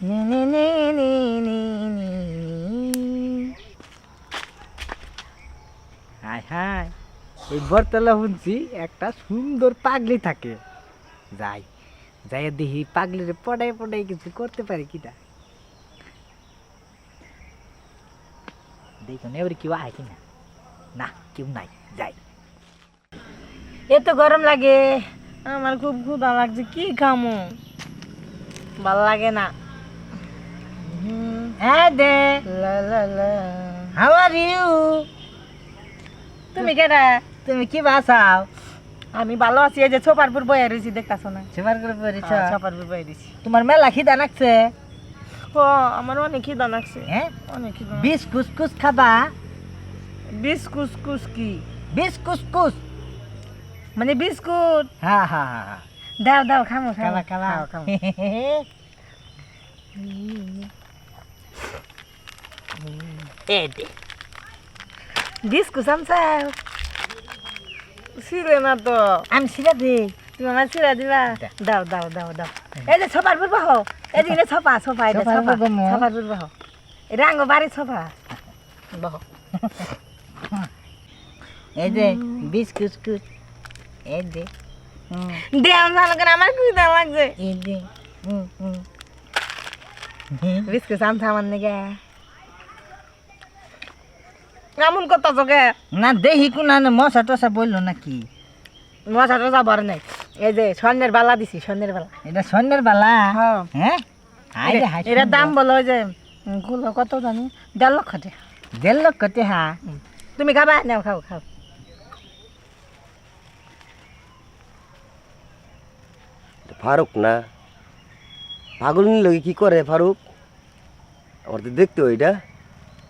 নি নি নি নি নি নি হাই হাই এই বরতলা শুনছি একটা সুন্দর পাগলি থাকে যাই যাই দেখি পাগলিরে পড়াই পড়াই কিছু করতে পারি কিনা দেখুন এবারে কেউ আয় কিনা না কেউ নাই যাই এত গরম লাগে আমার খুব ক্ষুধা লাগছে কি খামো ভাল লাগে না হ্যাঁ দে হাউ আর ইউ তুমি কেডা তুমি কি বাসাও আমি ভালো আছি এই যে ছোপারপুর বয়ে রয়েছি দেখতাছো না ছোপারপুর বয়ে ছোপারপুর বয়ে রয়েছি তোমার মেলা খিদা লাগছে ও আমার অনেক খিদা লাগছে হ্যাঁ অনেক খিদা বিষ কুসকুস খাবা বিষ কুসকুস কি বিষ কুসকুস মানে বিস্কুট হ্যাঁ হ্যাঁ হ্যাঁ দাও দাও খামো খালা খালা খাও বিস্কুট আমসাও ছিঁড়ে না তো আমি ছিঁড়া দিই তুমি আমার ছিঁড়া দিবা দাও দাও দাও দাও এই যে ছোপার পর বাহ এই যে ছোপা ছোপা এটা ছোপা ছোপার পর বাহ এটা আঙ্গ বাড়ি ছোপা বাহ এই যে বিস্কুট এই যে দেও ভালো করে আমার কি দাম লাগছে এই যে বিস্কুট আমসা আমার নাকি এমন কথা তোকে না দেখি কোন মশা টসা বললো নাকি মশা টসা বড় নাই এই যে স্বর্ণের বালা দিছি স্বর্ণের বালা এটা স্বর্ণের বালা হ্যাঁ এটার দাম বলো যে গুলো কত জানি 1.5 লক্ষ টাকা 1.5 লক্ষ টাকা তুমি খাবা নাও খাও খাও ফারুক না পাগল লোকে কি করে ফারুক আমার তো দেখতে ওইটা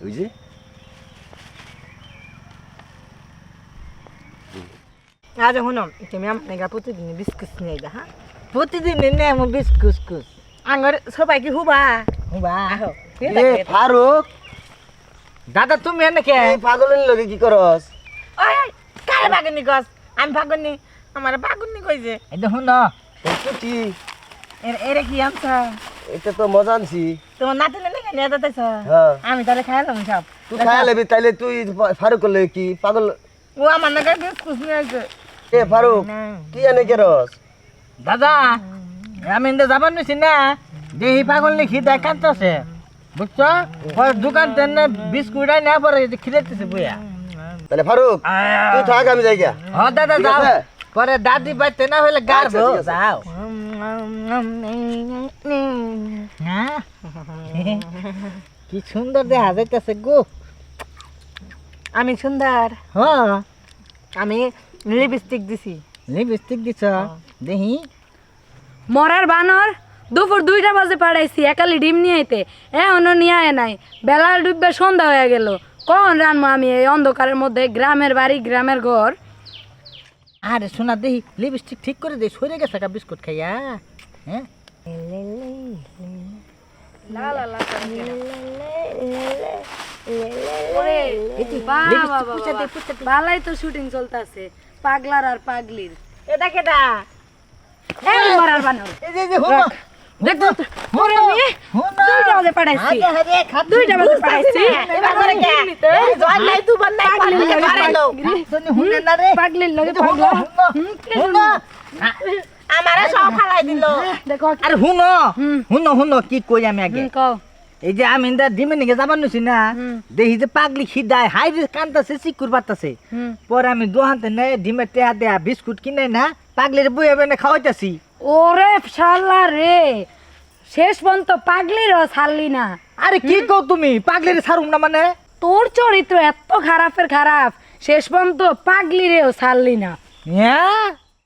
ওই যে আজ শুনো তুমি আমার প্রতিদিন বিস্কুট নিয়ে যা হ্যাঁ প্রতিদিন নে আমার বিস্কুট আঙর সবাই কি হুবা হুবা ফারুক দাদা তুমি এনেকে পাগল লোকে কি করস ওই কারে বাগনি কস আমি বাগনি আমার বাগনি কইছে এই দেখুন না কি এরে কি আমছা এটা তো মজা আনছি তোমার নাতি নাকি নিয়ে যেতেছ হ্যাঁ আমি তাহলে খাইলাম সব তুই খাইয়া লেবি তাইলে তুই ফারুক করলে কি পাগল ও আমার নাকি বিস্কুট নিয়ে আসছে এ ফারুক কি জানে কে রস দাদা আমি ইন্দে যাবার নিছি না দেহি পাগল নি খিদা কাঁদতেছে বুঝছো ওই দোকান থেকে বিস্কুট আই না পরে খিদাইতেছে বইয়া তাহলে ফারুক তুই থাক আমি যাই গিয়া হ দাদা ঠিক যাও আছে? পরে দাদি বাইতে না হলে গার আচ্ছা, দো ঠিক আছে। যাও হ্যাঁ কি সুন্দর দেখা যাইতেছে গো আমি সুন্দর হ্যাঁ আমি লিপস্টিক দিছি লিপস্টিক দিছ দেখি মরার বানর দুপুর 2টা বাজে পাড়াইছি একালি ডিম নিয়ে আইতে এখনো নিয়ে আয় নাই বেলা ডুববে সন্ধ্যা হয়ে গেল কখন রানবো আমি এই অন্ধকারের মধ্যে গ্রামের বাড়ি গ্রামের ঘর আরে শোনা দেখি লিপস্টিক ঠিক করে দে সরে গেছে কা বিস্কুট খাইয়া হ্যাঁ বালাই তো শুটিং চলতেছে পাগলার আর পাগলির এটা কেডা এই মরার বানর এই যে হুনো দেখো ওরে আমি 2টা বাজে পাড়াইছি 2টা বাজে পাড়াইছি এবার করে কে এই জয় নাই তু বন নাই পাগলির লগে পারে লো শুনি হুনে না রে পাগলির লগে হুনো পাগলা হুনো আমারে সব ফালাই দিল দেখো আরে হুনো হুনো হুনো কি কই আমি আগে কও এই যে আমি ইন্দা ডিমে নিকে যাবার নছি না দেখি যে পাগলি খিদায় হাই রে কান্তাছে চিকুর বাতাছে পরে আমি দোহানতে নে ডিমে টেহা দেয়া বিস্কুট কিনে না পাগলির বইয়ে বেনে খাওয়াইতাছি ওরে শালা রে শেষ পর্যন্ত পাগলিরও ছাড়লি না আরে কি কও তুমি পাগলির ছাড়ুম না মানে তোর চরিত্র এত খারাপের খারাপ শেষ পর্যন্ত পাগলিরেও ছাড়লি না হ্যাঁ